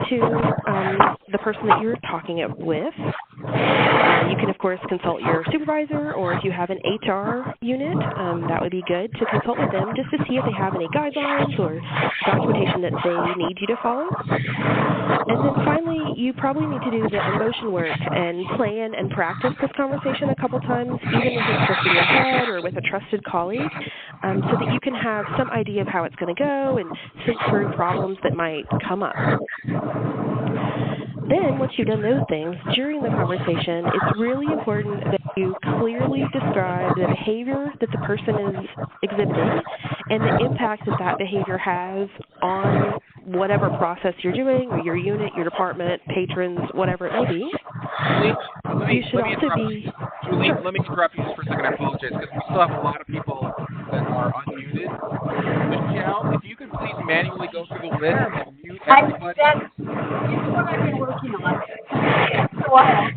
to the person that you're talking it with. You can, of course, consult your supervisor, or if you have an HR unit, that would be good to consult with them just to see if they have any guidelines or documentation that they need you to follow. And then finally, you probably need to do the emotion work and plan and practice this conversation a couple times, even if it's just in your head or with a trusted colleague, so that you can have some idea of how it's going to go and think through problems that might come up. Then, once you've done those things, during the conversation, it's really important that you clearly describe the behavior that the person is exhibiting and the impact that that behavior has on whatever process you're doing, or your unit, your department, patrons, whatever it may be. Julene, let me interrupt you just for a second. I apologize, because we still have a lot of people that are unmuted. Michelle, if you could please manually go through the list and mute everybody. This is what I've been working on. Go ahead.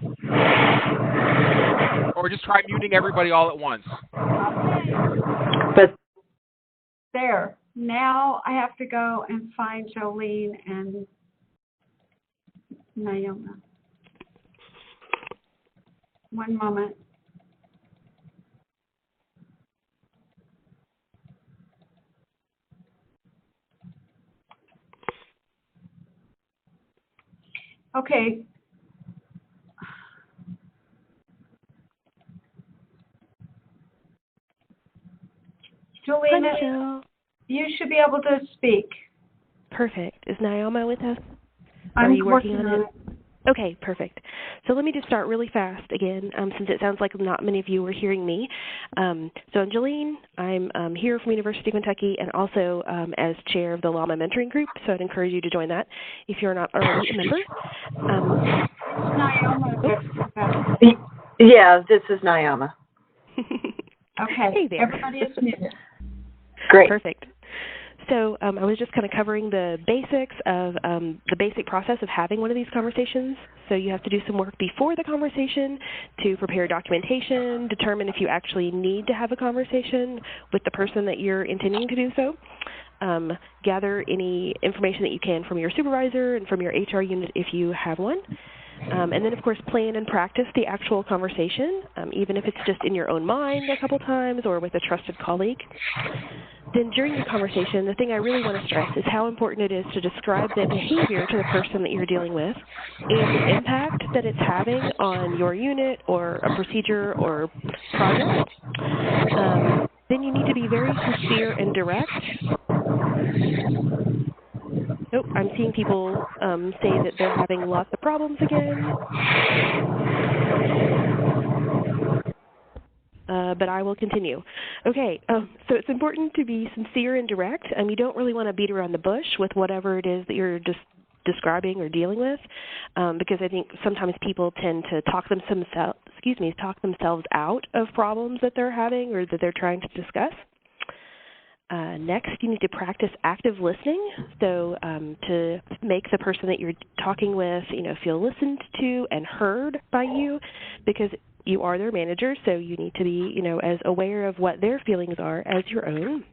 Or just try muting everybody all at once. Okay. But there. Now I have to go and find Julene and Nyama. One moment. Okay. Julene, you should be able to speak. Perfect. Is Nyama with us? Are you working on it? Okay, perfect. So let me just start really fast again, since it sounds like not many of you were hearing me. So I'm Julene. I'm here from University of Kentucky and also as chair of the LLAMA mentoring group, so I'd encourage you to join that if you're not already a member. Yeah, this is Nyama. Okay, hey there. Everybody is muted. Great. Perfect. So I was just kind of covering the basics of the basic process of having one of these conversations. So you have to do some work before the conversation to prepare documentation, determine if you actually need to have a conversation with the person that you're intending to do so, gather any information that you can from your supervisor and from your HR unit if you have one. And then, of course, plan and practice the actual conversation, even if it's just in your own mind a couple times or with a trusted colleague. Then during the conversation, the thing I really want to stress is how important it is to describe the behavior to the person that you're dealing with and the impact that it's having on your unit or a procedure or project. Then you need to be very sincere and direct. Oh, I'm seeing people say that they're having lots of problems again. But I will continue. Okay, so it's important to be sincere and direct. You don't really want to beat around the bush with whatever it is that you're just describing or dealing with, because I think sometimes people tend to talk themselves out of problems that they're having or that they're trying to discuss. Next, you need to practice active listening, so to make the person that you're talking with, feel listened to and heard by you, because you are their manager, so you need to be, as aware of what their feelings are as your own.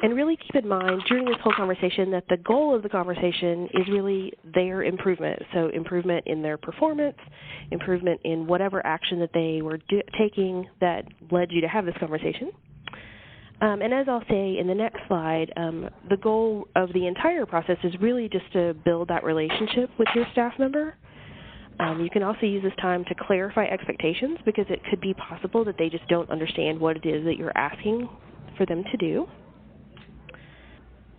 And really keep in mind during this whole conversation that the goal of the conversation is really their improvement, so improvement in their performance, improvement in whatever action that they were taking that led you to have this conversation. And as I'll say in the next slide, the goal of the entire process is really just to build that relationship with your staff member. You can also use this time to clarify expectations, because it could be possible that they just don't understand what it is that you're asking for them to do.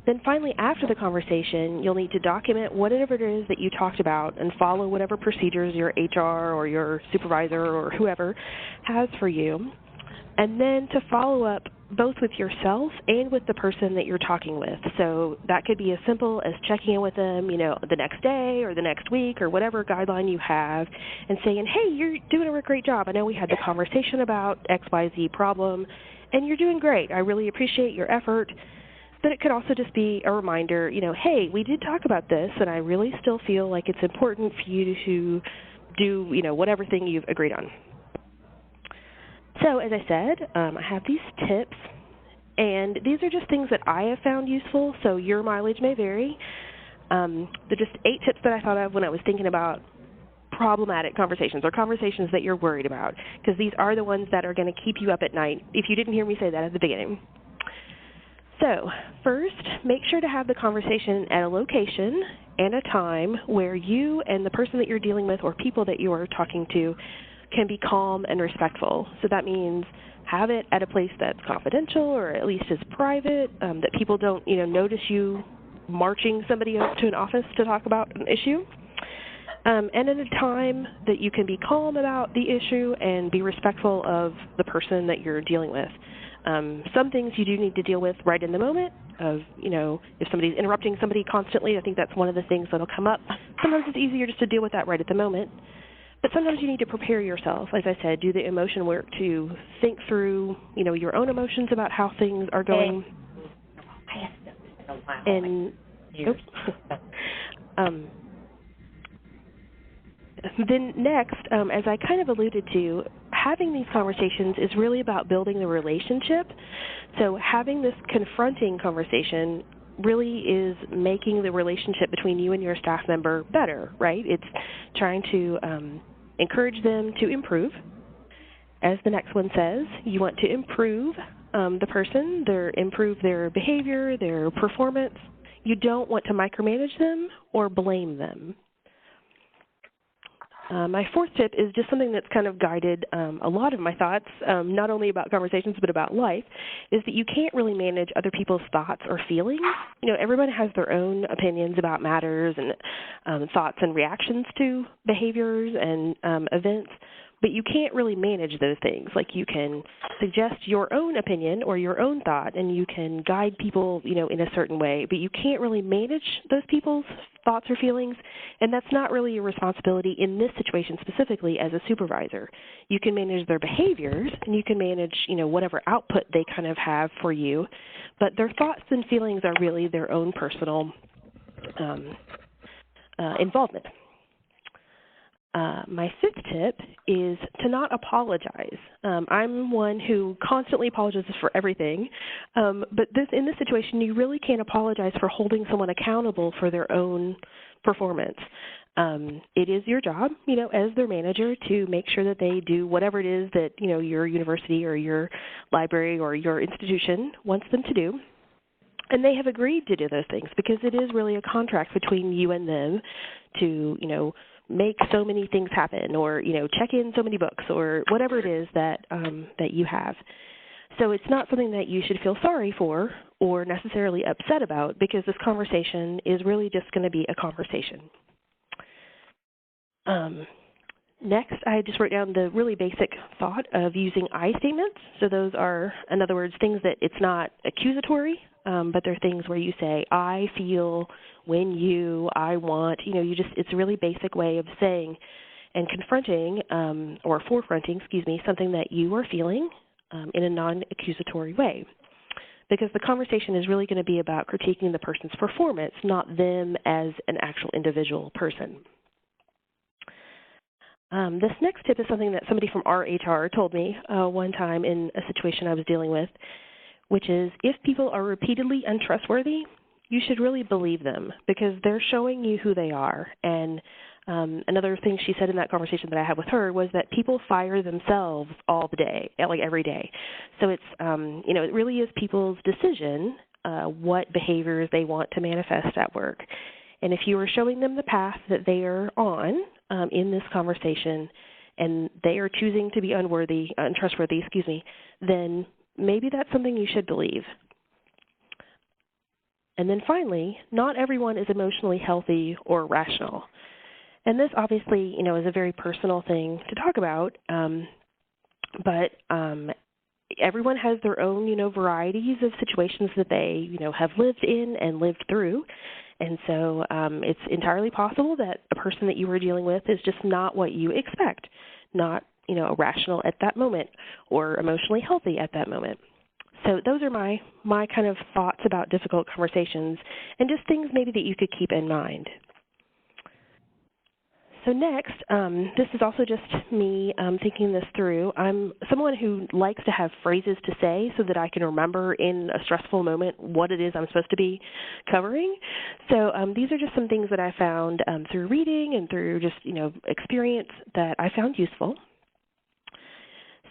Then finally, after the conversation, you'll need to document whatever it is that you talked about and follow whatever procedures your HR or your supervisor or whoever has for you. And then to follow up both with yourself and with the person that you're talking with. So that could be as simple as checking in with them, the next day or the next week or whatever guideline you have, and saying, hey, you're doing a great job. I know we had the conversation about XYZ problem, and you're doing great. I really appreciate your effort. But it could also just be a reminder, hey, we did talk about this, and I really still feel like it's important for you to do, whatever thing you've agreed on. So, as I said, I have these tips, and these are just things that I have found useful, so your mileage may vary. They're just 8 tips that I thought of when I was thinking about problematic conversations or conversations that you're worried about, because these are the ones that are going to keep you up at night if you didn't hear me say that at the beginning. So, first, make sure to have the conversation at a location and a time where you and the person that you're dealing with or people that you are talking to can be calm and respectful. So that means have it at a place that's confidential or at least is private, that people don't, notice you marching somebody up to an office to talk about an issue. And at a time that you can be calm about the issue and be respectful of the person that you're dealing with. Some things you do need to deal with right in the moment of, if somebody's interrupting somebody constantly, I think that's one of the things that'll come up. Sometimes it's easier just to deal with that right at the moment. But sometimes you need to prepare yourself, as I said, do the emotion work to think through, your own emotions about how things are going. And then next, as I kind of alluded to, having these conversations is really about building the relationship. So having this confronting conversation really is making the relationship between you and your staff member better, right? It's trying to encourage them to improve. As the next one says, you want to improve the person, improve their behavior, their performance. You don't want to micromanage them or blame them. My fourth tip is just something that's kind of guided a lot of my thoughts, not only about conversations but about life, is that you can't really manage other people's thoughts or feelings. Everyone has their own opinions about matters and thoughts and reactions to behaviors and events, but you can't really manage those things. Like you can suggest your own opinion or your own thought, and you can guide people, in a certain way, but you can't really manage those people's thoughts or feelings, and that's not really your responsibility in this situation specifically as a supervisor. You can manage their behaviors, and you can manage, whatever output they kind of have for you, but their thoughts and feelings are really their own personal involvement. My fifth tip is to not apologize. I'm one who constantly apologizes for everything, but in this situation, you really can't apologize for holding someone accountable for their own performance. It is your job, as their manager to make sure that they do whatever it is that, your university or your library or your institution wants them to do. And they have agreed to do those things because it is really a contract between you and them to, make so many things happen or, check in so many books or whatever it is that that you have. So it's not something that you should feel sorry for or necessarily upset about, because this conversation is really just going to be a conversation. Next, I just wrote down the really basic thought of using I statements. So those are, in other words, things that it's not accusatory, but they're things where you say, I feel, when you, I want, it's a really basic way of saying and confronting or forefronting, something that you are feeling in a non-accusatory way. Because the conversation is really going to be about critiquing the person's performance, not them as an actual individual person. This next tip is something that somebody from our HR told me one time in a situation I was dealing with, which is if people are repeatedly untrustworthy, you should really believe them because they're showing you who they are. And another thing she said in that conversation that I had with her was that people fire themselves all the day, like every day. So it's, it really is people's decision what behaviors they want to manifest at work. And if you are showing them the path that they are on in this conversation and they are choosing to be untrustworthy, then maybe that's something you should believe. And then finally, not everyone is emotionally healthy or rational. And this obviously, is a very personal thing to talk about, but everyone has their own, varieties of situations that they, have lived in and lived through. And so it's entirely possible that a person that you were dealing with is just not what you expect, not, rational at that moment or emotionally healthy at that moment. So those are my kind of thoughts about difficult conversations and just things maybe that you could keep in mind. So next, this is also just me thinking this through. I'm someone who likes to have phrases to say so that I can remember in a stressful moment what it is I'm supposed to be covering. So these are just some things that I found through reading and through just, experience that I found useful.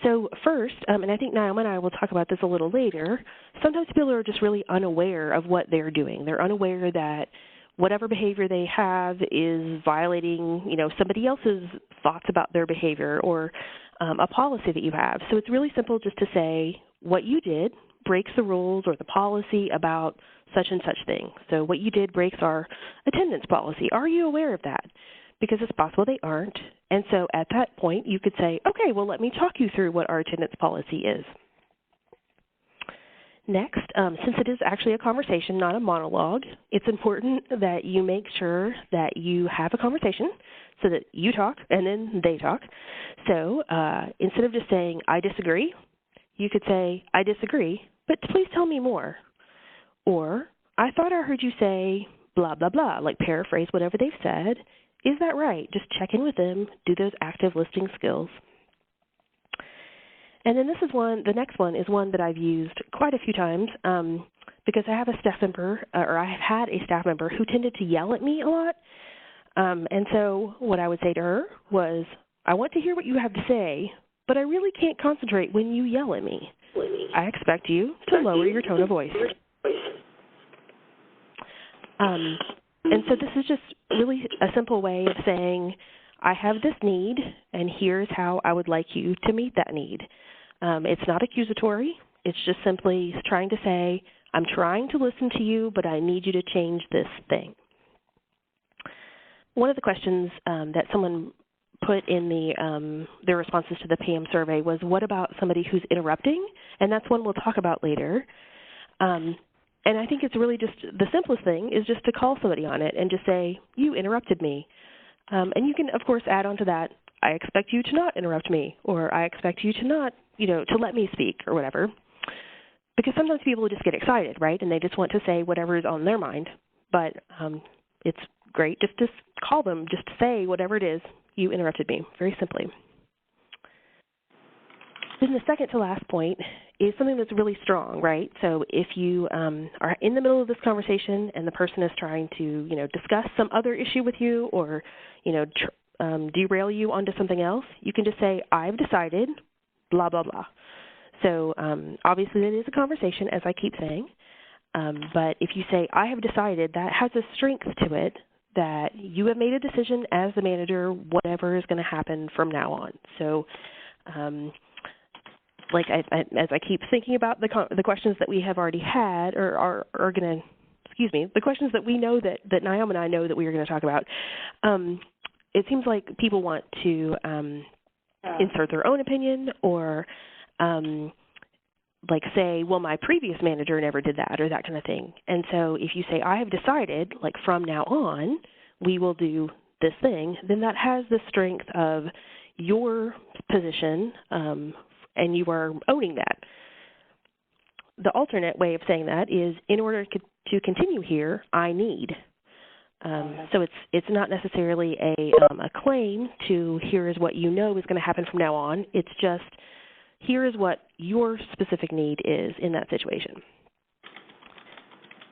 So first, and I think Nyama and I will talk about this a little later, sometimes people are just really unaware of what they're doing. They're unaware that whatever behavior they have is violating, somebody else's thoughts about their behavior or a policy that you have. So it's really simple just to say what you did breaks the rules or the policy about such and such thing. So what you did breaks our attendance policy. Are you aware of that? Because it's possible they aren't. And so at that point, you could say, okay, well, let me talk you through what our attendance policy is. Next, since it is actually a conversation, not a monologue, it's important that you make sure that you have a conversation so that you talk and then they talk. So instead of just saying, I disagree, you could say, I disagree, but please tell me more. Or, I thought I heard you say blah, blah, blah, like paraphrase whatever they've said. Is that right? Just check in with them, do those active listening skills. And then the next one is one that I've used quite a few times because I have a staff member, or I have had a staff member who tended to yell at me a lot. And so what I would say to her was, I want to hear what you have to say, but I really can't concentrate when you yell at me. I expect you to lower your tone of voice. And so this is just really a simple way of saying, I have this need, and here's how I would like you to meet that need. It's not accusatory. It's just simply trying to say, I'm trying to listen to you, but I need you to change this thing. One of the questions that someone put in their responses to the PM survey was, what about somebody who's interrupting? And that's one we'll talk about later. And I think it's really just the simplest thing is just to call somebody on it and just say, you interrupted me. And you can, of course, add on to that, I expect you to not interrupt me, or I expect you to not, to let me speak or whatever. Because sometimes people just get excited, right, and they just want to say whatever is on their mind. But it's great just to call them, just to say whatever it is, you interrupted me, very simply. Then the second to last point is something that's really strong, right? So if you are in the middle of this conversation and the person is trying to, discuss some other issue with you or, derail you onto something else, you can just say, I've decided, blah, blah, blah. So obviously it is a conversation, as I keep saying, but if you say, I have decided, that has a strength to it that you have made a decision as the manager, whatever is going to happen from now on. So as I keep thinking about the questions that we have already had, or are going to, the questions that we know that Nyama and I know that we are going to talk about, it seems like people want to insert their own opinion or say, well, my previous manager never did that or that kind of thing. And so if you say, I have decided, from now on, we will do this thing, then that has the strength of your position and you are owning that. The alternate way of saying that is, in order to continue here, I need. So it's not necessarily a claim to here is what you know is going to happen from now on. It's just here is what your specific need is in that situation.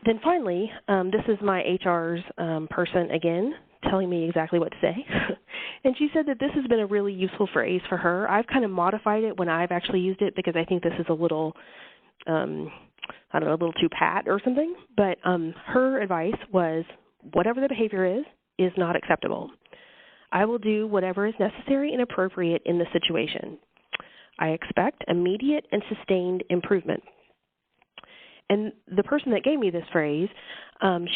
Then finally, this is my HR's person again telling me exactly what to say. And she said that this has been a really useful phrase for her. I've kind of modified it when I've actually used it because I think this is a little, a little too pat or something. But her advice was, whatever the behavior is not acceptable. I will do whatever is necessary and appropriate in the situation. I expect immediate and sustained improvement. And the person that gave me this phrase,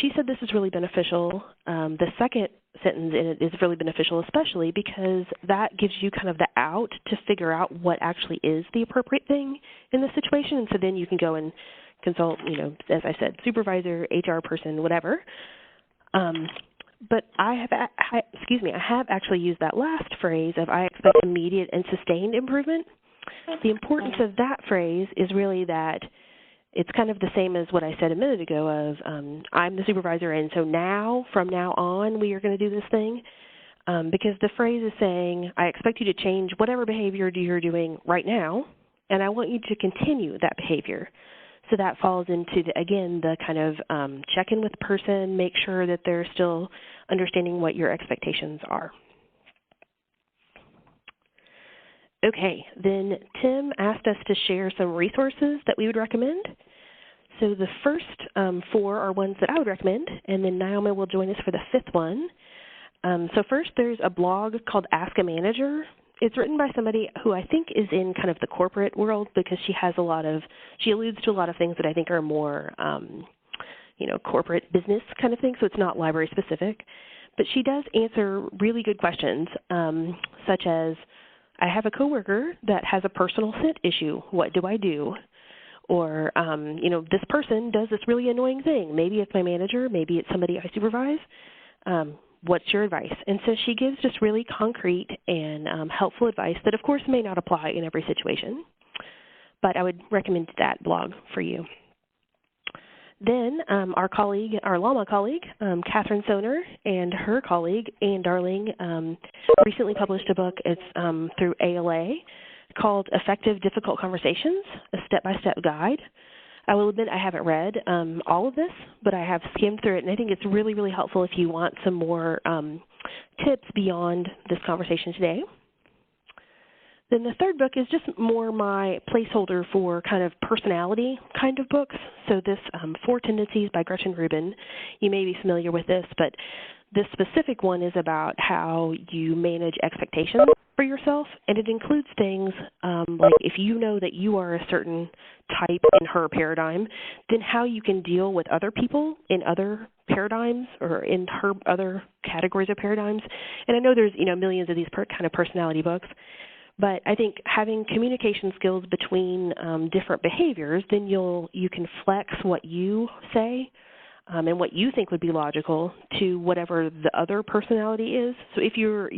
she said this is really beneficial. The second sentence in it is really beneficial, especially because that gives you kind of the out to figure out what actually is the appropriate thing in the situation. And so then you can go and consult, as I said, supervisor, HR person, whatever. But I have actually used that last phrase of I expect immediate and sustained improvement. The importance of that phrase is really that it's kind of the same as what I said a minute ago of I'm the supervisor, and so now, from now on, we are going to do this thing. because the phrase is saying, I expect you to change whatever behavior you're doing right now, and I want you to continue that behavior. So that falls into, again, the kind of check-in with the person, make sure that they're still understanding what your expectations are. Okay, then Tim asked us to share some resources that we would recommend. So the first 4 are ones that I would recommend, and then Nyama will join us for the 5th one. So first, there's a blog called Ask a Manager. It's written by somebody who I think is in kind of the corporate world, because she alludes to a lot of things that I think are more, corporate business kind of thing, so it's not library specific. But she does answer really good questions, such as, I have a coworker that has a personal fit issue. What do I do? Or, this person does this really annoying thing. Maybe it's my manager. Maybe it's somebody I supervise. What's your advice? And so she gives just really concrete and helpful advice that, of course, may not apply in every situation. But I would recommend that blog for you. Then our LLAMA colleague, Catherine Soner, and her colleague, Ann Darling, recently published a book. It's through ALA called Effective Difficult Conversations, a Step-by-Step Guide. I will admit I haven't read all of this, but I have skimmed through it, and I think it's really, really helpful if you want some more tips beyond this conversation today. Then the third book is just more my placeholder for kind of personality kind of books. So this 4 Tendencies by Gretchen Rubin, you may be familiar with this, but this specific one is about how you manage expectations for yourself, and it includes things like if you know that you are a certain type in her paradigm, then how you can deal with other people in other paradigms or in her other categories of paradigms. And I know there's millions of these kind of personality books, but I think having communication skills between different behaviors, then you can flex what you say and what you think would be logical to whatever the other personality is. So if you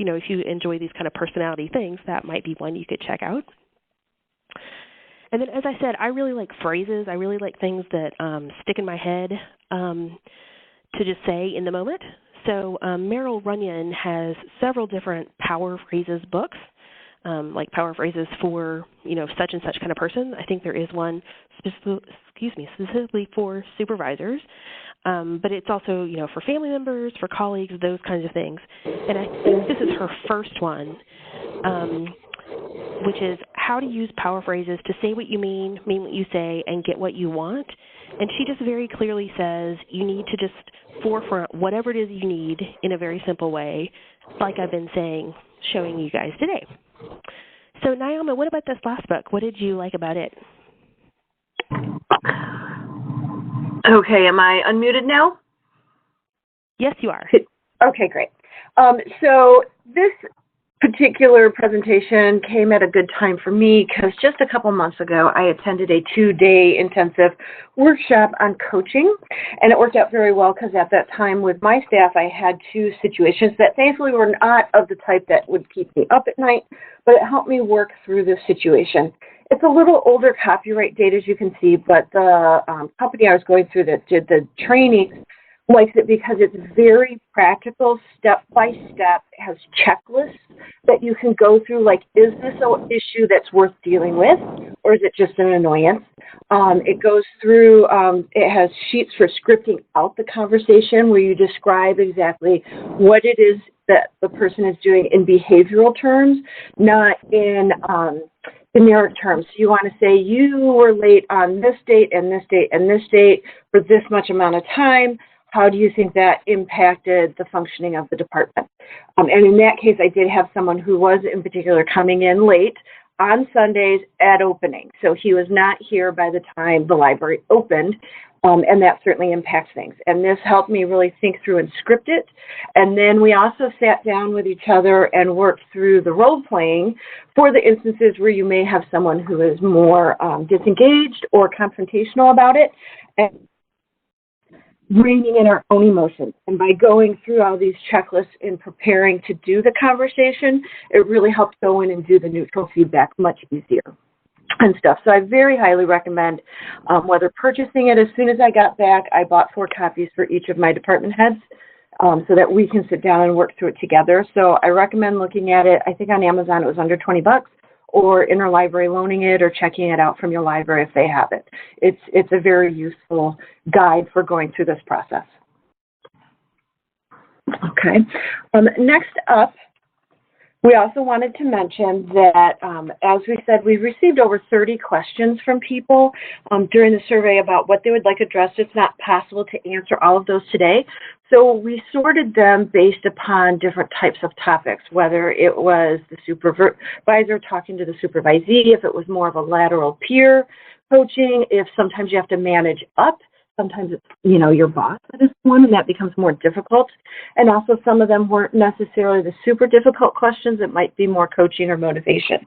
enjoy these kind of personality things, that might be one you could check out. And then, as I said, I really like phrases. I really like things that stick in my head to just say in the moment. So Meryl Runyon has several different power phrases books, like power phrases for, such and such kind of person. I think there is one specifically for supervisors. But it's also, for family members, for colleagues, those kinds of things. And I think this is her first one, which is how to use power phrases to say what you mean what you say, and get what you want. And she just very clearly says you need to just forefront whatever it is you need in a very simple way, like I've been showing you guys today. So, Nyama, what about this last book? What did you like about it? Okay, am I unmuted now? Yes, you are. Okay, great. So this particular presentation came at a good time for me because just a couple months ago, I attended a 2-day intensive workshop on coaching, and it worked out very well because at that time with my staff, I had 2 situations that thankfully were not of the type that would keep me up at night, but it helped me work through this situation. It's a little older copyright date, as you can see, but the company I was going through that did the training likes it because it's very practical, step-by-step, has checklists that you can go through, like, is this an issue that's worth dealing with, or is it just an annoyance? It goes through, it has sheets for scripting out the conversation where you describe exactly what it is that the person is doing in behavioral terms, not in generic terms. So you want to say you were late on this date and this date and this date for this much amount of time. How do you think that impacted the functioning of the department? And in that case, I did have someone who was in particular coming in late on Sundays at opening. So he was not here by the time the library opened, and that certainly impacts things. And this helped me really think through and script it. And then we also sat down with each other and worked through the role playing for the instances where you may have someone who is more disengaged or confrontational about it, and reining in our own emotions. And by going through all these checklists and preparing to do the conversation, it really helps go in and do the neutral feedback much easier and stuff. So I very highly recommend whether purchasing it as soon as I got back. I bought 4 copies for each of my department heads so that we can sit down and work through it together. So I recommend looking at it. I think on Amazon it was under $20, or interlibrary loaning it or checking it out from your library if they have it. It's a very useful guide for going through this process. Okay. Next up, we also wanted to mention that, as we said, we've received over 30 questions from people during the survey about what they would like addressed. It's not possible to answer all of those today. So we sorted them based upon different types of topics, whether it was the supervisor talking to the supervisee, if it was more of a lateral peer coaching, if sometimes you have to manage up. Sometimes it's, your boss that is one, and that becomes more difficult. And also some of them weren't necessarily the super difficult questions. It might be more coaching or motivation.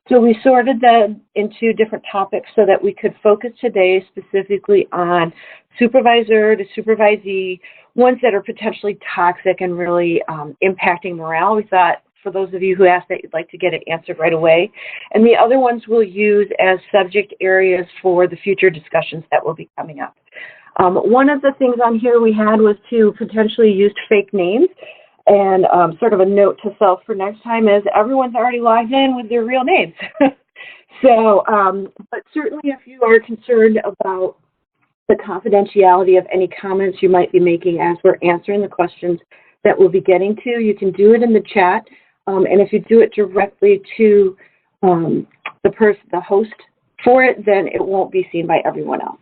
So we sorted them into different topics so that we could focus today specifically on supervisor to supervisee, ones that are potentially toxic and really impacting morale. We thought, for those of you who asked that, you'd like to get it answered right away. And the other ones we'll use as subject areas for the future discussions that will be coming up. One of the things on here we had was to potentially use fake names, and sort of a note to self for next time is everyone's already logged in with their real names. So, but certainly if you are concerned about the confidentiality of any comments you might be making as we're answering the questions that we'll be getting to, you can do it in the chat. And if you do it directly to the host for it, then it won't be seen by everyone else.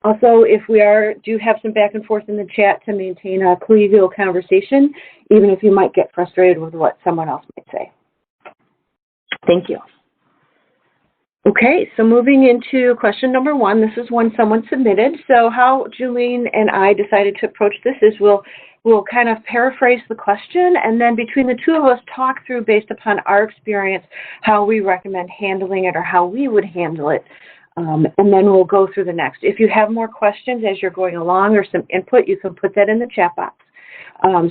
Also, if we do have some back and forth in the chat to maintain a collegial conversation, even if you might get frustrated with what someone else might say. Thank you. Okay, so moving into question number 1, this is one someone submitted. So how Julene and I decided to approach this is we'll kind of paraphrase the question, and then between the two of us talk through, based upon our experience, how we recommend handling it or how we would handle it. And then we'll go through the next. If you have more questions as you're going along or some input, you can put that in the chat box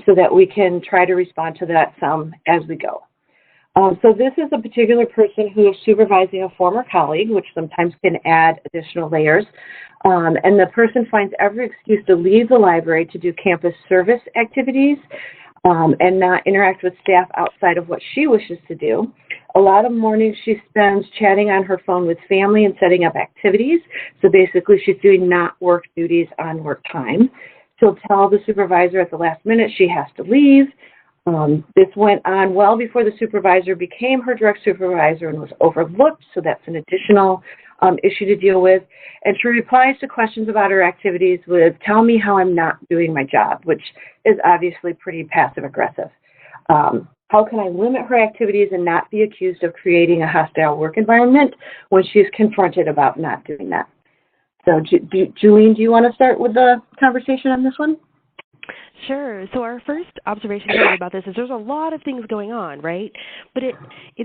so that we can try to respond to that some as we go. So this is a particular person who is supervising a former colleague, which sometimes can add additional layers. And the person finds every excuse to leave the library to do campus service activities and not interact with staff outside of what she wishes to do. A lot of mornings she spends chatting on her phone with family and setting up activities. So basically she's doing not work duties on work time. She'll tell the supervisor at the last minute she has to leave. This went on well before the supervisor became her direct supervisor and was overlooked, so that's an additional issue to deal with. And she replies to questions about her activities with, "Tell me how I'm not doing my job," which is obviously pretty passive-aggressive. How can I limit her activities and not be accused of creating a hostile work environment when she's confronted about not doing that? So, Julene, do you want to start with the conversation on this one? Sure. So our first observation about this is there's a lot of things going on, right? But it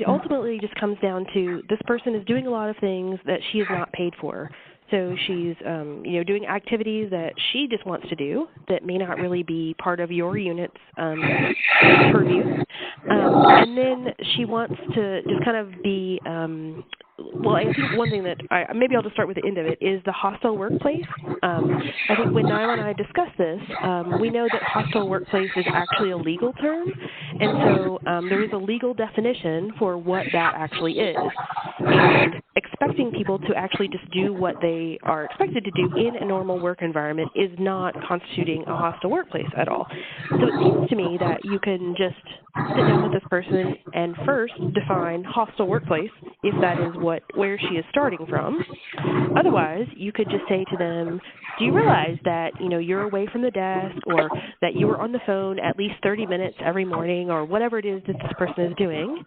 ultimately just comes down to this person is doing a lot of things that she is not paid for. So she's, doing activities that she just wants to do that may not really be part of your unit's purview. And then she wants to just kind of be, well, I think one thing that maybe I'll just start with the end of it is the hostile workplace. I think when Nyama and I discussed this, we know that hostile workplace is actually a legal term, and so there is a legal definition for what that actually is. And expecting people to actually just do what they are expected to do in a normal work environment is not constituting a hostile workplace at all. So it seems to me that you can just sit down with this person and first define hostile workplace, if that is where she is starting from. Otherwise, you could just say to them, do you realize that, you're away from the desk, or that you are on the phone at least 30 minutes every morning, or whatever it is that this person is doing?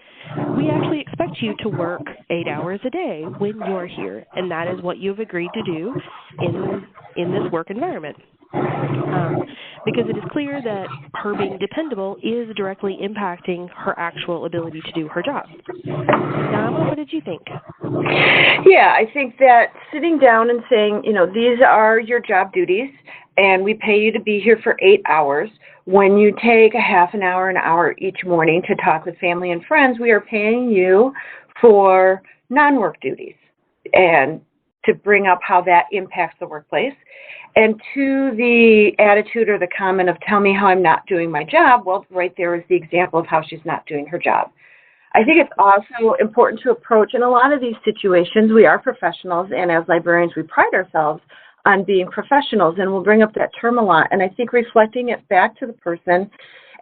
We actually expect you to work 8 hours a day when you're here, and that is what you've agreed to do in this work environment. Because it is clear that her being dependable is directly impacting her actual ability to do her job. Nyama, what did you think? Yeah, I think that sitting down and saying, these are your job duties, and we pay you to be here for 8 hours. When you take a half an hour each morning to talk with family and friends, we are paying you for non-work duties, and to bring up how that impacts the workplace. And to the attitude or the comment of tell me how I'm not doing my job, well, right there is the example of how she's not doing her job. I think it's also important to approach, in a lot of these situations, we are professionals, and as librarians, we pride ourselves on being professionals, and we'll bring up that term a lot. And I think reflecting it back to the person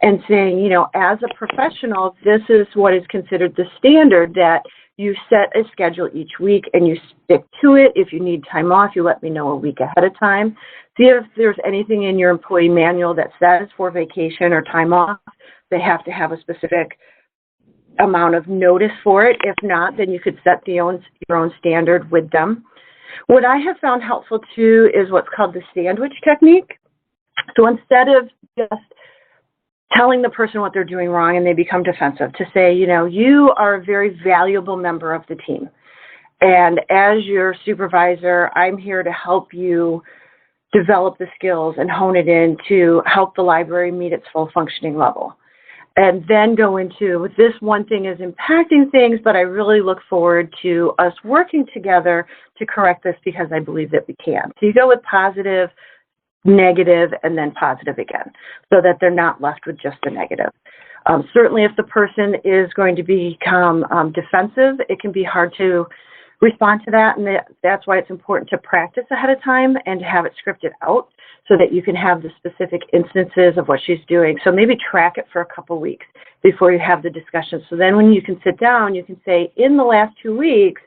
and saying, you know, as a professional, this is what is considered the standard, that you set a schedule each week and you stick to it. If you need time off, you let me know a week ahead of time. See if there's anything in your employee manual that says for vacation or time off, they have to have a specific amount of notice for it. If not, then you could set your own standard with them. What I have found helpful too is what's called the sandwich technique. So instead of just telling the person what they're doing wrong and they become defensive, to say, you know, you are a very valuable member of the team. And as your supervisor, I'm here to help you develop the skills and hone it in to help the library meet its full functioning level. And then go into, this one thing is impacting things, but I really look forward to us working together to correct this because I believe that we can. So you go with positive, negative, and then positive again, so that they're not left with just the negative. Certainly if the person is going to become defensive, it can be hard to respond to that, and that's why it's important to practice ahead of time and to have it scripted out so that you can have the specific instances of what she's doing. So maybe track it for a couple weeks before you have the discussion. So then when you can sit down, you can say, in the last 2 weeks,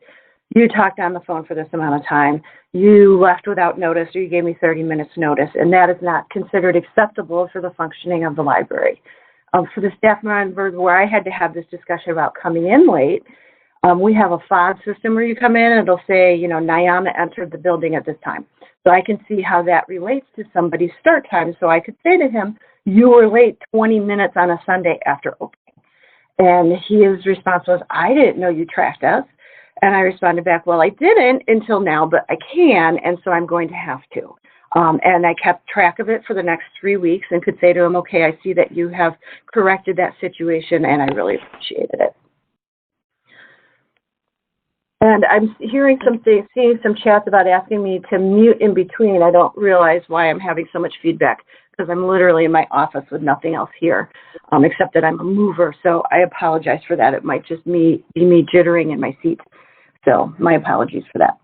you talked on the phone for this amount of time, you left without notice, or you gave me 30 minutes notice, and that is not considered acceptable for the functioning of the library. For the staff members where I had to have this discussion about coming in late, we have a fog system where you come in and it'll say, you know, Nyama entered the building at this time. So I can see how that relates to somebody's start time. So I could say to him, you were late 20 minutes on a Sunday after opening. And his response was, I didn't know you tracked us. And I responded back, well, I didn't until now, but I can, and so I'm going to have to. And I kept track of it for the next 3 weeks and could say to him, okay, I see that you have corrected that situation, and I really appreciated it. And I'm hearing seeing some chats about asking me to mute in between. I don't realize why I'm having so much feedback, because I'm literally in my office with nothing else here, except that I'm a mover. So I apologize for that. It might just be me jittering in my seat. So my apologies for that.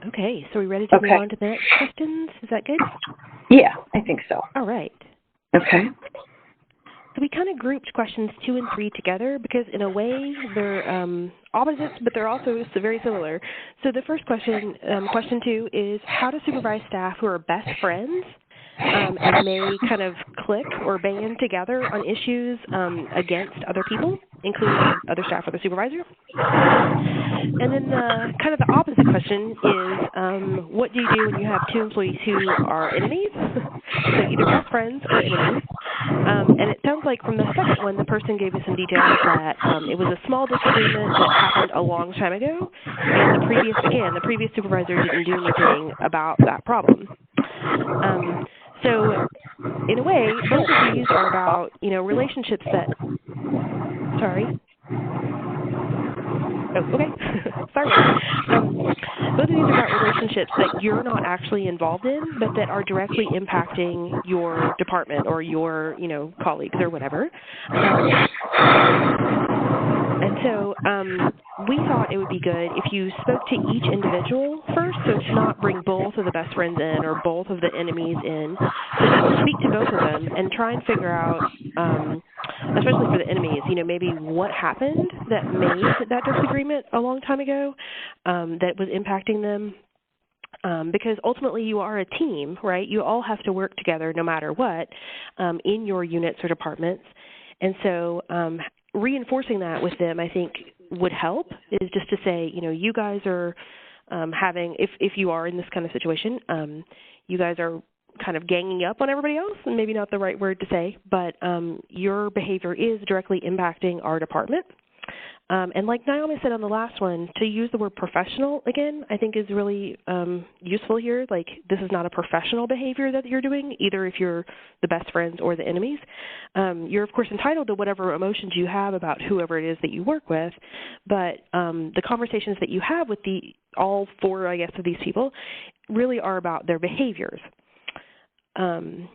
Okay, so are we ready to move on to the next questions? Is that good? Yeah, I think so. All right. Okay. So we kind of grouped questions 2 and 3 together because in a way they're opposites, but they're also very similar. So the first question, question 2, is how to supervise staff who are best friends and may kind of click or band together on issues against other people, including other staff or the supervisor. And then kind of the opposite question is what do you do when you have 2 employees who are enemies, so either best friends or enemies? And it sounds like from the second one, the person gave us some details that it was a small disagreement that happened a long time ago, and the previous supervisor didn't do anything about that problem. So in a way, both of these are about, you know, relationships that, sorry. Oh, okay. Sorry. Both of these are about relationships that you're not actually involved in, but that are directly impacting your department or your, you know, colleagues or whatever. And so we thought it would be good if you spoke to each individual first, so to not bring both of the best friends in or both of the enemies in, but just speak to both of them and try and figure out, especially for the enemies, you know, maybe what happened that made that disagreement a long time ago that was impacting them. Because ultimately you are a team, right? You all have to work together no matter what in your units or departments. And so reinforcing that with them, I think, would help, is just to say, you know, you guys are having, if you are in this kind of situation, you guys are kind of ganging up on everybody else, and maybe not the right word to say, but your behavior is directly impacting our department. And like Naomi said on the last one, to use the word professional again, I think is really useful here. Like, this is not a professional behavior that you're doing, either if you're the best friends or the enemies. You're, of course, entitled to whatever emotions you have about whoever it is that you work with, but the conversations that you have with all four, I guess, of these people really are about their behaviors. And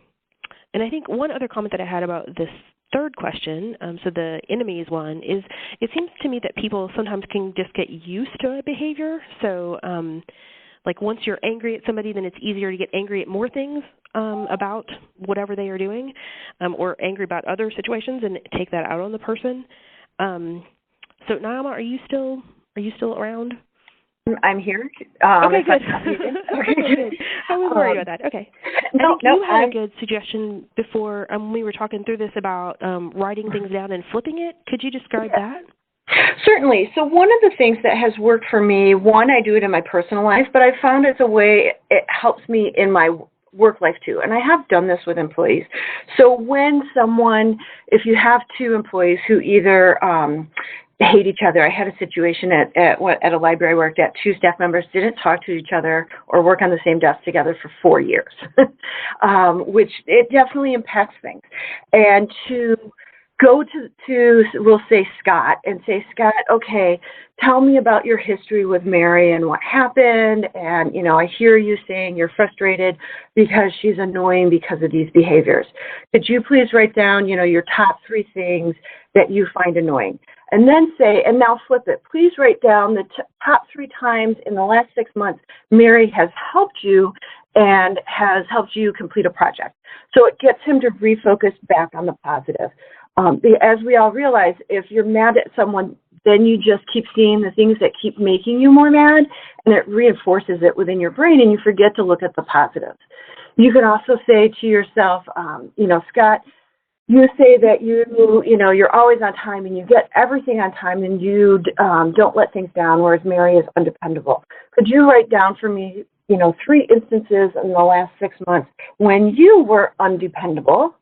I think one other comment that I had about this third question, so the enemies one, is it seems to me that people sometimes can just get used to a behavior. So, like, once you're angry at somebody, then it's easier to get angry at more things about whatever they are doing, or angry about other situations and take that out on the person. So, Nyama, are you still around? I'm here. Okay, good. Okay, good. I was worried about that. Okay. I think you had a good suggestion before when we were talking through this about writing things down and flipping it. Could you describe that? Certainly. So one of the things that has worked for me, one, I do it in my personal life, but I found it's a way it helps me in my work life too. And I have done this with employees. So when if you have two employees who either hate each other. I had a situation at a library I worked at. Two staff members didn't talk to each other or work on the same desk together for 4 years, which it definitely impacts things. And to go to we'll say Scott and say, Scott, okay, tell me about your history with Mary and what happened. And, I hear you saying you're frustrated because she's annoying because of these behaviors. Could you please write down, your top 3 things that you find annoying? And then say, and now flip it. Please write down the top 3 times in the last 6 months Mary has helped you and has helped you complete a project. So it gets him to refocus back on the positive. As we all realize, if you're mad at someone, then you just keep seeing the things that keep making you more mad, and it reinforces it within your brain, and you forget to look at the positives. You can also say to yourself, Scott, you say that you're always on time and you get everything on time and you don't let things down, whereas Mary is undependable. Could you write down for me, 3 instances in the last 6 months when you were undependable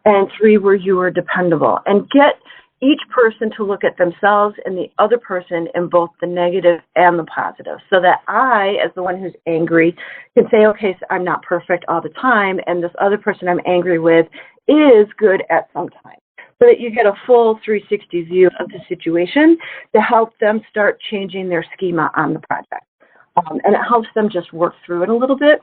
and 3 where you were dependable, and get each person to look at themselves and the other person in both the negative and the positive, so that I, as the one who's angry, can say, okay, so I'm not perfect all the time, and this other person I'm angry with is good at some time, so that you get a full 360 view of the situation to help them start changing their schema on the project. And it helps them just work through it a little bit.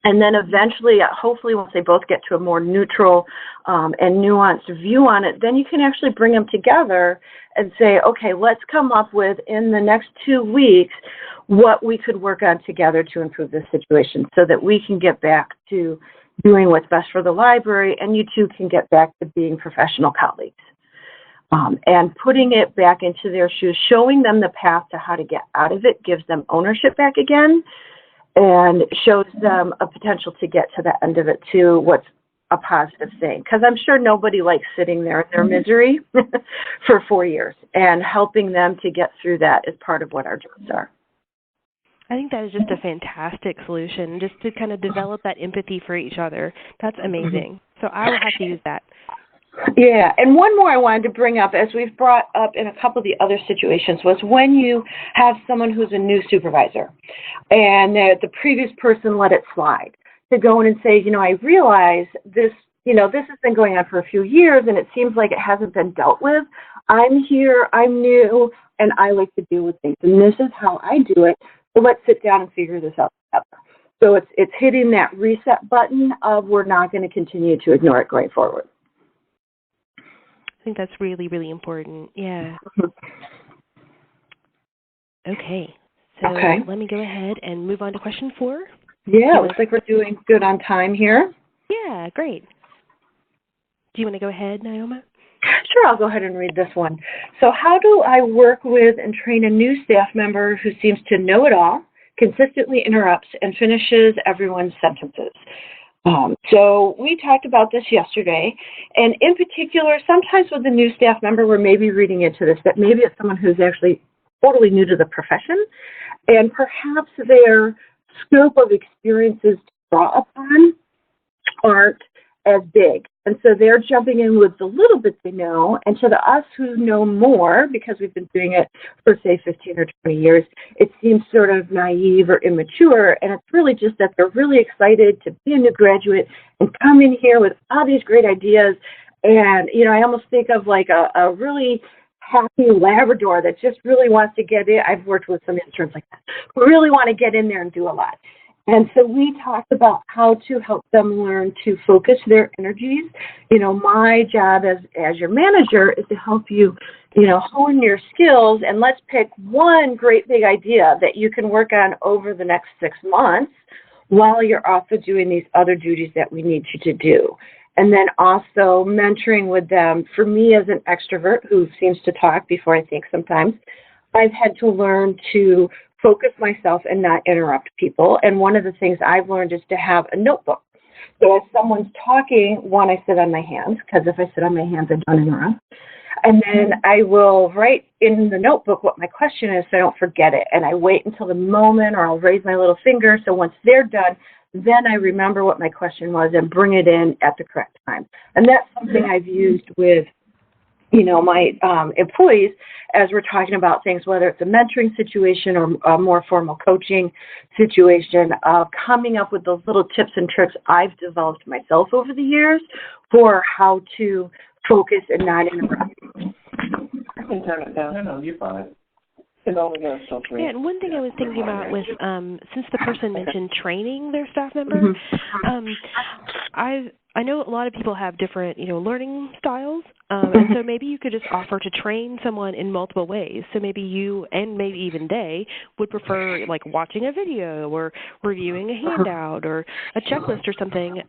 And then eventually, hopefully, once they both get to a more neutral and nuanced view on it, then you can actually bring them together and say, okay, let's come up with, in the next 2 weeks, what we could work on together to improve this situation so that we can get back to doing what's best for the library, and you two can get back to being professional colleagues. And putting it back into their shoes, showing them the path to how to get out of it, gives them ownership back again, and shows them a potential to get to the end of it too, what's a positive thing. Because I'm sure nobody likes sitting there in their misery for 4 years, and helping them to get through that is part of what our jobs are. I think that is just a fantastic solution, just to kind of develop that empathy for each other. That's amazing. So I will have to use that. Yeah, and one more I wanted to bring up, as we've brought up in a couple of the other situations, was when you have someone who's a new supervisor and the previous person let it slide, to go in and say, I realize this, this has been going on for a few years and it seems like it hasn't been dealt with. I'm here, I'm new, and I like to deal with things, and this is how I do it. So let's sit down and figure this out together. So it's hitting that reset button of, we're not going to continue to ignore it going forward. I think that's really, really important. Yeah. Okay. So let me go ahead and move on to question 4. Yeah, looks like we're doing good on time here. Yeah, great. Do you want to go ahead, Nyama? Sure, I'll go ahead and read this one. So how do I work with and train a new staff member who seems to know it all, consistently interrupts, and finishes everyone's sentences? So we talked about this yesterday, and in particular, sometimes with a new staff member, we're maybe reading into this, that maybe it's someone who's actually totally new to the profession, and perhaps their scope of experiences to draw upon aren't as big And so they're jumping in with the little bit they know. And to the us who know more, because we've been doing it for, say, 15 or 20 years, it seems sort of naive or immature. And it's really just that they're really excited to be a new graduate and come in here with all these great ideas. And, you know, I almost think of like a really happy Labrador that just really wants to get in. I've worked with some interns like that who really want to get in there and do a lot. And so we talked about how to help them learn to focus their energies. You know, my job as your manager is to help you, you know, hone your skills, and let's pick one great big idea that you can work on over the next 6 months while you're also doing these other duties that we need you to do. And then also mentoring with them. For me as an extrovert who seems to talk before I think sometimes, I've had to learn to focus myself and not interrupt people. And one of the things I've learned is to have a notebook. So if someone's talking, one, I sit on my hands, because if I sit on my hands, I don't interrupt. And then I will write in the notebook what my question is so I don't forget it. And I wait until the moment, or I'll raise my little finger. So once they're done, then I remember what my question was and bring it in at the correct time. And that's something I've used with, you know, my employees as we're talking about things, whether it's a mentoring situation or a more formal coaching situation, of coming up with those little tips and tricks I've developed myself over the years for how to focus and not interrupt. I can turn it down. No, you're fine. It only goes till 3. Yeah, and one thing I was thinking about was, since the person mentioned training their staff member, I know a lot of people have different, you know, learning styles, and so maybe you could just offer to train someone in multiple ways. So maybe you, and maybe even they, would prefer like watching a video or reviewing a handout or a checklist or something,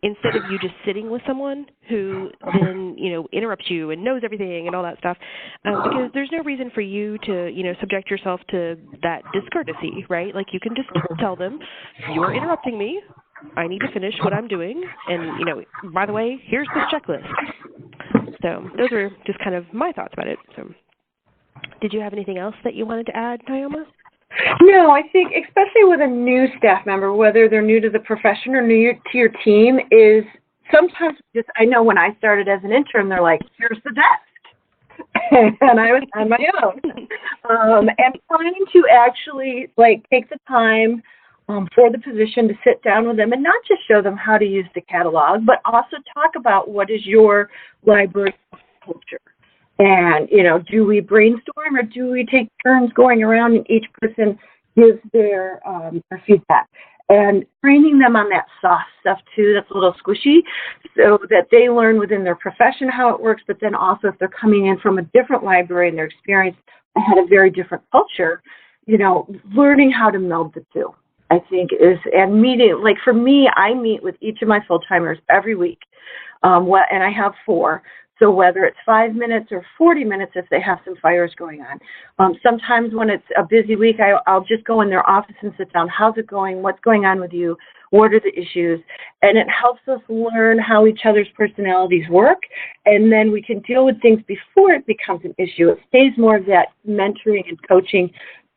instead of you just sitting with someone who then, you know, interrupts you and knows everything and all that stuff, because there's no reason for you to, you know, subject yourself to that discourtesy, right? Like you can just tell them, you're interrupting me. I need to finish what I'm doing, and, you know, by the way, here's this checklist. So those are just kind of my thoughts about it. So did you have anything else that you wanted to add, Nyama? No, I think especially with a new staff member, whether they're new to the profession or new to your team, is sometimes just, I know when I started as an intern, they're like, here's the desk. And I was on my own. And trying to actually, like, take the time for the position to sit down with them and not just show them how to use the catalog, but also talk about what is your library culture. And, you know, do we brainstorm or do we take turns going around and each person gives their feedback? And training them on that soft stuff, too, that's a little squishy, so that they learn within their profession how it works, but then also if they're coming in from a different library and their experience had a very different culture, you know, learning how to meld the two, I think is, and meeting, like for me, I meet with each of my full-timers every week, and I have 4. So whether it's 5 minutes or 40 minutes if they have some fires going on. Sometimes when it's a busy week, I'll just go in their office and sit down. How's it going? What's going on with you? What are the issues? And it helps us learn how each other's personalities work, and then we can deal with things before it becomes an issue. It stays more of that mentoring and coaching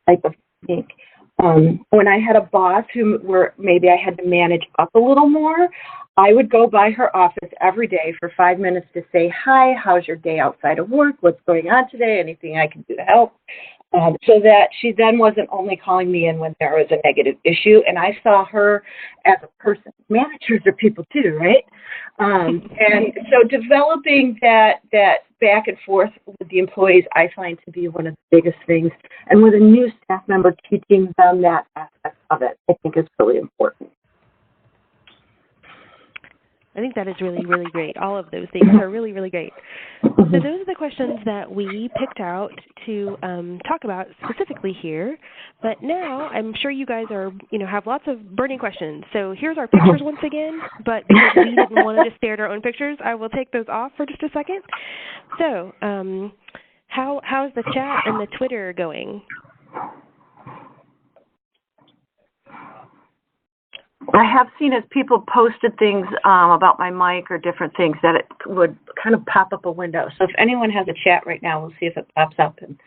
type of technique. When I had a boss where maybe I had to manage up a little more, I would go by her office every day for 5 minutes to say, hi, how's your day outside of work? What's going on today? Anything I can do to help? So that she then wasn't only calling me in when there was a negative issue, and I saw her as a person. Managers are people too, right? And so developing that back and forth with the employees, I find to be one of the biggest things. And with a new staff member, teaching them that aspect of it, I think is really important. I think that is really, really great. All of those things are really, really great. So those are the questions that we picked out to talk about specifically here. But now I'm sure you guys are, you know, have lots of burning questions. So here's our pictures once again. But because we didn't want to just stare at our own pictures, I will take those off for just a second. So how's the chat and the Twitter going? I have seen as people posted things about my mic or different things that it would kind of pop up a window. So if anyone has a chat right now, we'll see if it pops up and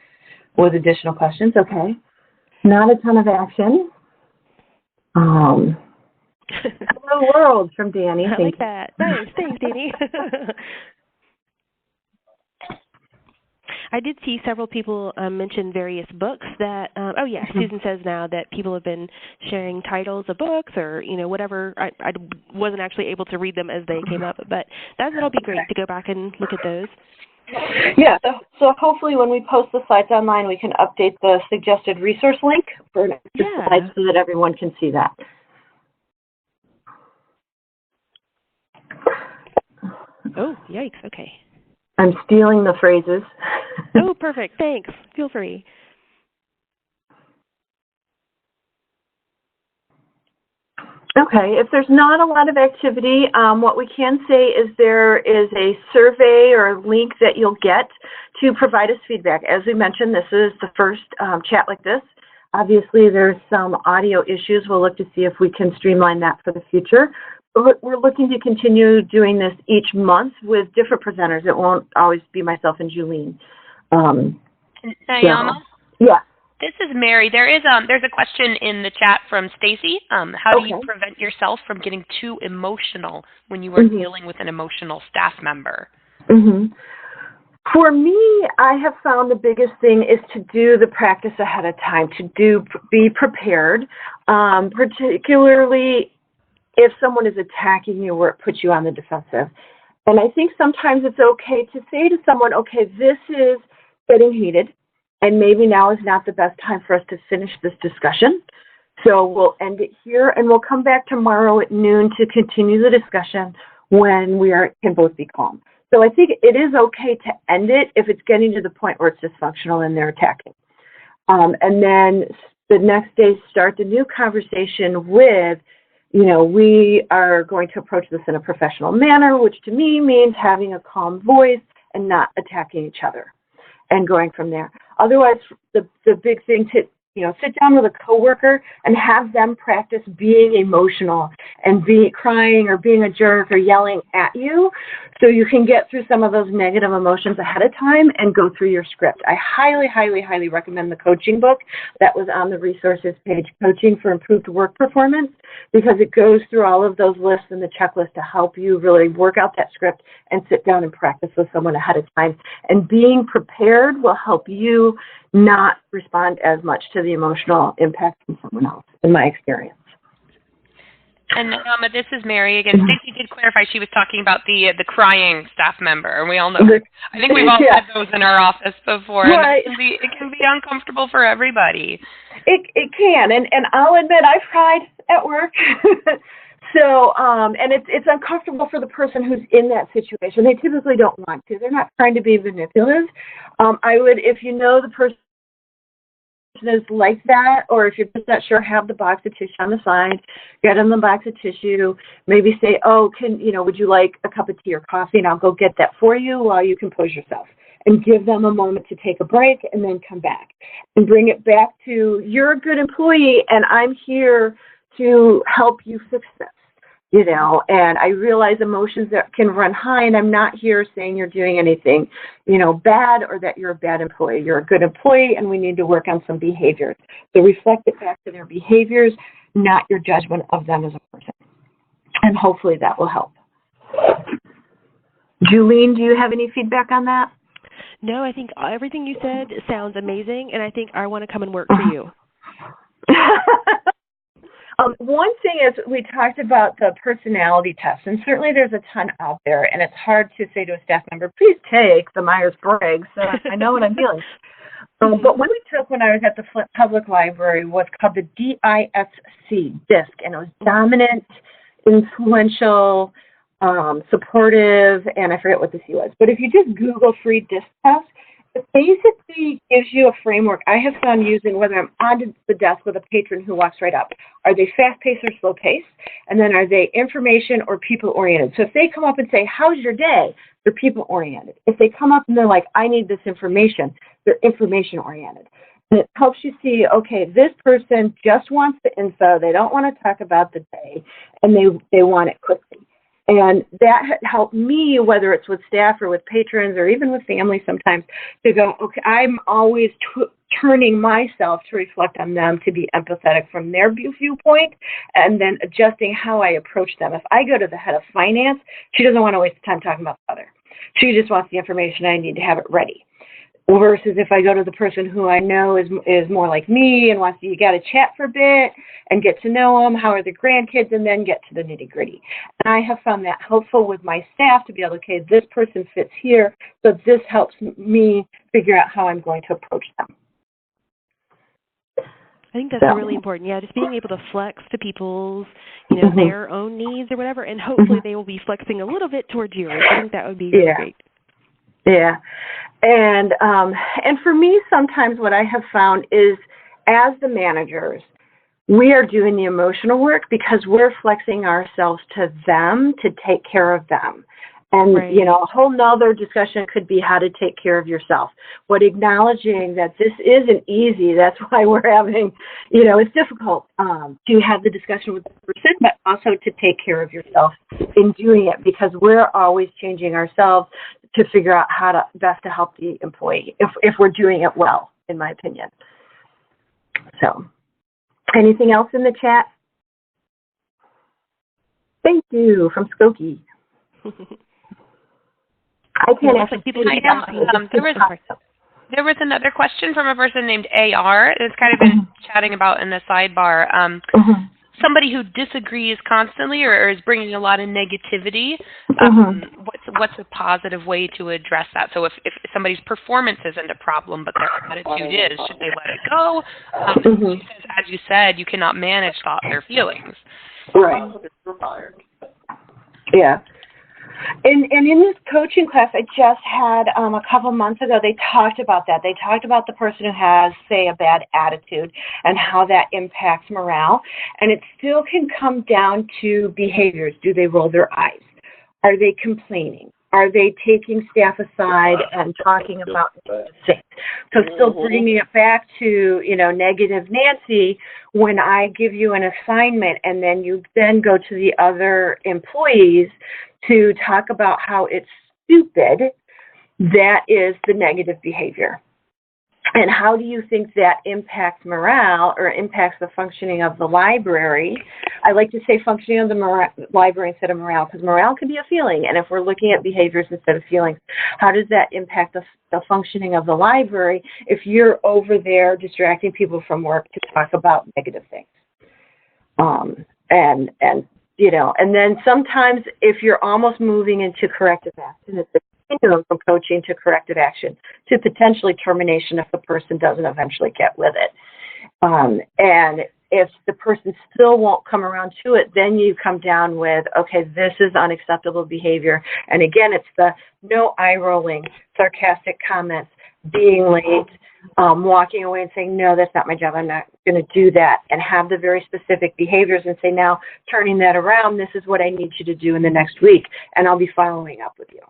with additional questions. Okay. Not a ton of action. Hello world from Danny. I like that. Nice. Thanks. Danny. I did see several people mention various books that, oh yeah, Susan says now that people have been sharing titles of books or, whatever. I wasn't actually able to read them as they came up, but that'll be great to go back and look at those. Yeah, so hopefully when we post the slides online, we can update the suggested resource link for an extra slide so that everyone can see that. Oh, yikes, okay. I'm stealing the phrases. Oh, perfect. Thanks. Feel free. Okay, if there's not a lot of activity, what we can say is there is a survey or a link that you'll get to provide us feedback. As we mentioned, this is the first chat like this. Obviously, there's some audio issues. We'll look to see if we can streamline that for the future. But we're looking to continue doing this each month with different presenters. It won't always be myself and Julene. Nyama? Yeah. This is Mary. There's a question in the chat from Stacy. How do you prevent yourself from getting too emotional when you are dealing with an emotional staff member? For me, I have found the biggest thing is to do the practice ahead of time, be prepared, particularly if someone is attacking you or it puts you on the defensive. And I think sometimes it's okay to say to someone, okay, this is getting heated, and maybe now is not the best time for us to finish this discussion. So we'll end it here, and we'll come back tomorrow at noon to continue the discussion when we can both be calm. So I think it is okay to end it if it's getting to the point where it's dysfunctional and they're attacking. And then the next day, start the new conversation with, we are going to approach this in a professional manner, which to me means having a calm voice and not attacking each other and going from there. Otherwise, the big thing to, sit down with a coworker and have them practice being emotional and crying or being a jerk or yelling at you so you can get through some of those negative emotions ahead of time and go through your script. I highly, highly, highly recommend the coaching book that was on the resources page, Coaching for Improved Work Performance, because it goes through all of those lists and the checklist to help you really work out that script and sit down and practice with someone ahead of time. And being prepared will help you not respond as much to the emotional impact from someone else, in my experience. And this is Mary again. Stacey did clarify she was talking about the crying staff member, and we all know. I think we've all had those in our office before. Right. And it can be uncomfortable for everybody. It can, and I'll admit I've cried at work. So, and it's uncomfortable for the person who's in that situation. They typically don't want to. They're not trying to be manipulative. I would, if you know the person is like that, or if you're just not sure, have the box of tissue on the side, get them the box of tissue, maybe say, would you like a cup of tea or coffee, and I'll go get that for you while you compose yourself. And give them a moment to take a break and then come back. And bring it back to, you're a good employee, and I'm here to help you fix this. And I realize emotions that can run high, and I'm not here saying you're doing anything, bad or that you're a bad employee. You're a good employee, and we need to work on some behaviors. So reflect it back to their behaviors, not your judgment of them as a person. And hopefully that will help. Julene, do you have any feedback on that? No, I think everything you said sounds amazing, and I think I want to come and work for you. One thing is we talked about the personality test, and certainly there's a ton out there, and it's hard to say to a staff member, please take the Myers-Briggs. I know what I'm feeling. But one we took when I was at the Flint Public Library was called the DISC, and it was dominant, influential, supportive, and I forget what the C was. But if you just Google free DISC test, it basically gives you a framework I have found using whether I'm on the desk with a patron who walks right up. Are they fast-paced or slow-paced? And then are they information or people-oriented? So if they come up and say, how's your day? They're people-oriented. If they come up and they're like, I need this information, they're information-oriented. And it helps you see, okay, this person just wants the info. They don't want to talk about the day, and they want it quickly. And that helped me, whether it's with staff or with patrons or even with family sometimes, to go, okay, I'm always turning myself to reflect on them, to be empathetic from their viewpoint, and then adjusting how I approach them. If I go to the head of finance, she doesn't want to waste time talking about the other. She just wants the information. I need to have it ready. Versus if I go to the person who I know is more like me and wants to, you got to chat for a bit and get to know them, how are the grandkids, and then get to the nitty gritty. And I have found that helpful with my staff to be able to, okay, this person fits here, so this helps me figure out how I'm going to approach them. I think that's really important. Yeah, just being able to flex to people's, their own needs or whatever, and hopefully they will be flexing a little bit towards yours. I think that would be really great. Yeah. And for me, sometimes what I have found is, as the managers, we are doing the emotional work because we're flexing ourselves to them to take care of them. And, a whole nother discussion could be how to take care of yourself. But acknowledging that this isn't easy, that's why we're having, it's difficult to have the discussion with the person, but also to take care of yourself in doing it, because we're always changing ourselves to figure out how to best to help the employee if we're doing it well, in my opinion. So, anything else in the chat? Thank you, from Skokie. I can't actually people. There was another question from a person named AR. It's kind of been chatting about in the sidebar. Somebody who disagrees constantly or is bringing a lot of negativity. What's a positive way to address that? So if somebody's performance isn't a problem, but their attitude is, should they let it go? She says, as you said, you cannot manage thoughts or feelings. Right. Yeah. And in this coaching class I just had a couple months ago, they talked about that. They talked about the person who has, say, a bad attitude and how that impacts morale. And it still can come down to behaviors. Do they roll their eyes? Are they complaining? Are they taking staff aside and talking about things? So still bringing it back to, negative Nancy, when I give you an assignment and then you then go to the other employees to talk about how it's stupid, that is the negative behavior. And how do you think that impacts morale or impacts the functioning of the library? I like to say functioning of the library instead of morale, because morale can be a feeling. And if we're looking at behaviors instead of feelings, how does that impact the functioning of the library if you're over there distracting people from work to talk about negative things? And then sometimes if you're almost moving into corrective action, it's a continuum from coaching to corrective action to potentially termination if the person doesn't eventually get with it. And if the person still won't come around to it, then you come down with, okay, this is unacceptable behavior. And again, it's the no eye rolling, sarcastic comments, being late, walking away and saying, no, that's not my job, I'm not going to do that, and have the very specific behaviors and say, now, turning that around, this is what I need you to do in the next week, and I'll be following up with you.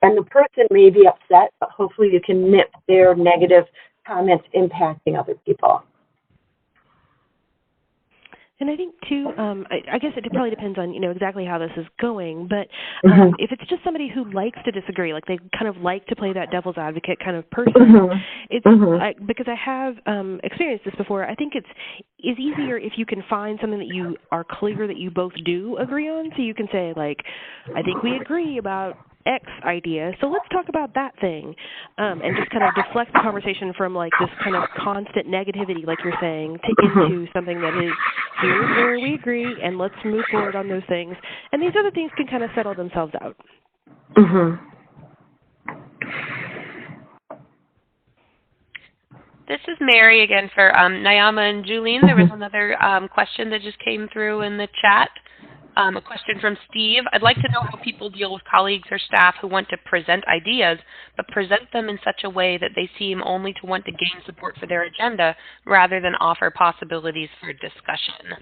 And the person may be upset, but hopefully you can nip their negative comments impacting other people. And I think, too, I guess it probably depends on, exactly how this is going. But if it's just somebody who likes to disagree, like they kind of like to play that devil's advocate kind of person, it's because I have experienced this before. I think it's easier if you can find something that you are clear that you both do agree on. So you can say, like, I think we agree about X idea, so let's talk about that thing, and just kind of deflect the conversation from like this kind of constant negativity, like you're saying, into something that is, here's where we agree, and let's move forward on those things. And these other things can kind of settle themselves out. This is Mary again for Nyama and Julene. There was another question that just came through in the chat. A question from Steve. I'd like to know how people deal with colleagues or staff who want to present ideas, but present them in such a way that they seem only to want to gain support for their agenda rather than offer possibilities for discussion.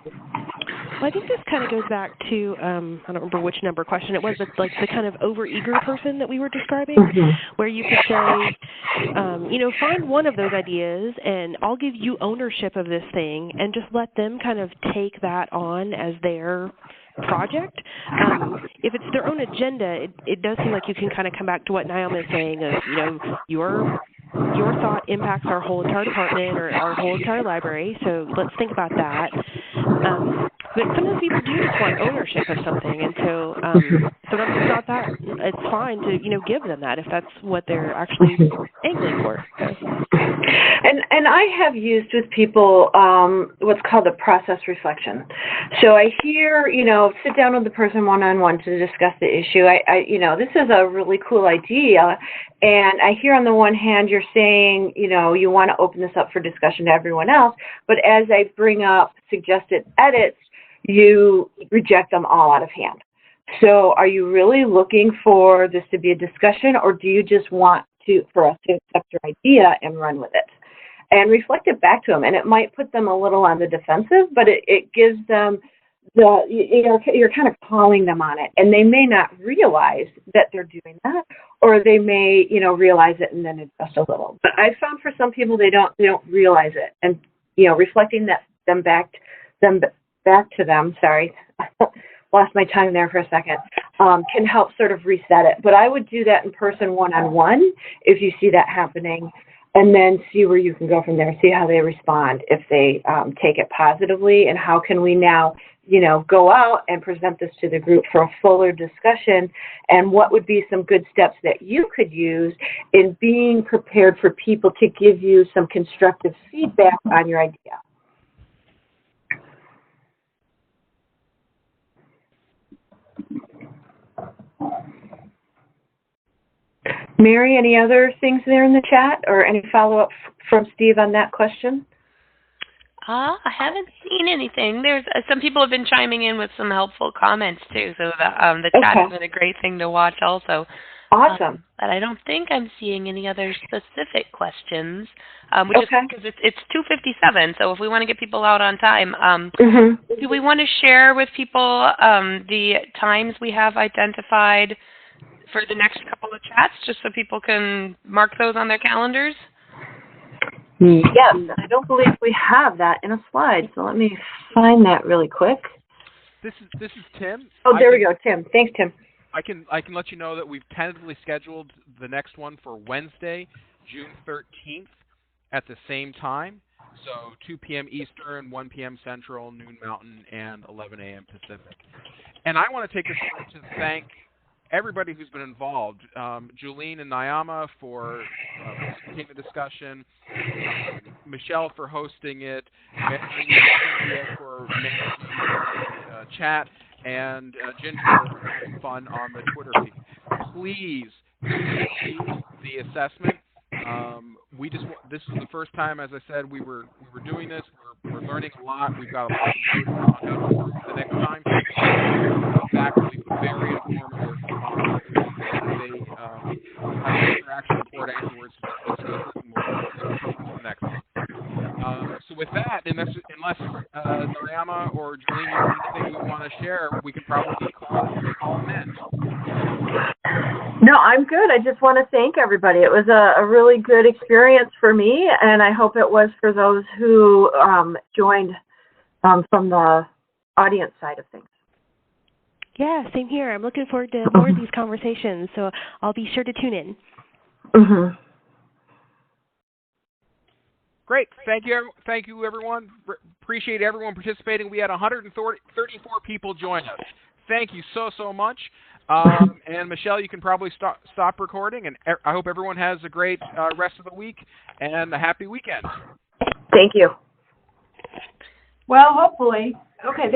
Well, I think this kind of goes back to, I don't remember which number question it was, but like the kind of overeager person that we were describing, where you could say, find one of those ideas and I'll give you ownership of this thing and just let them kind of take that on as their project. If it's their own agenda, it does seem like you can kind of come back to what Nyama is saying of, your thought impacts our whole entire department or our whole entire library, so let's think about that. But sometimes people do just want ownership of something, and so sometimes it's not that. It's fine to give them that if that's what they're actually angling for. So. And I have used with people what's called a process reflection. So I hear, sit down with the person one-on-one to discuss the issue. This is a really cool idea, and I hear on the one hand you're saying, you want to open this up for discussion to everyone else, but as I bring up suggested edits, you reject them all out of hand. So are you really looking for this to be a discussion, or do you just want for us to accept your idea and run with it? And reflect it back to them. And it might put them a little on the defensive, but it gives them you're kind of calling them on it. And they may not realize that they're doing that, or they may, realize it and then adjust a little. But I've found for some people, they don't realize it. And, reflecting them back to them, sorry, lost my tongue there for a second, can help sort of reset it. But I would do that in person one-on-one if you see that happening, and then see where you can go from there, see how they respond, if they take it positively, and how can we now, go out and present this to the group for a fuller discussion, and what would be some good steps that you could use in being prepared for people to give you some constructive feedback on your idea. Mary, any other things there in the chat, or any follow-up from Steve on that question? I haven't seen anything. There's some people have been chiming in with some helpful comments too, so the chat has been a great thing to watch also. Awesome. But I don't think I'm seeing any other specific questions, which is because it's 2:57. So if we want to get people out on time, do we want to share with people the times we have identified for the next couple of chats, just so people can mark those on their calendars? Yes, I don't believe we have that in a slide, so let me find that really quick. This is Tim. Oh, there we go, Tim. Thanks, Tim. I can let you know that we've tentatively scheduled the next one for Wednesday, June 13th, at the same time. So 2 p.m. Eastern, 1 p.m. Central, noon Mountain, and 11 a.m. Pacific. And I want to take this moment to thank everybody who's been involved, Julene and Nyama for participating in the discussion, Michelle for hosting it, Mary and Cynthia for managing the chat, and Ginger for having fun on the Twitter feed. Please use the assessment. This is the first time, as I said, we were doing this. We're learning a lot. We've got a lot of notes on how to improve the next time. Faculty very informative. They have an interaction report afterwards to discuss more the next one. So with that, unless Nyama or Julene has anything we want to share, we can probably call an end. No, I'm good. I just want to thank everybody. It was a really good experience for me, and I hope it was for those who joined from the audience side of things. Yeah, same here. I'm looking forward to more of these conversations, so I'll be sure to tune in. Great. Thank you, everyone. Appreciate everyone participating. We had 134 people join us. Thank you so much. And Michelle, you can probably stop recording, and I hope everyone has a great rest of the week and a happy weekend. Thank you. Well, hopefully. Okay,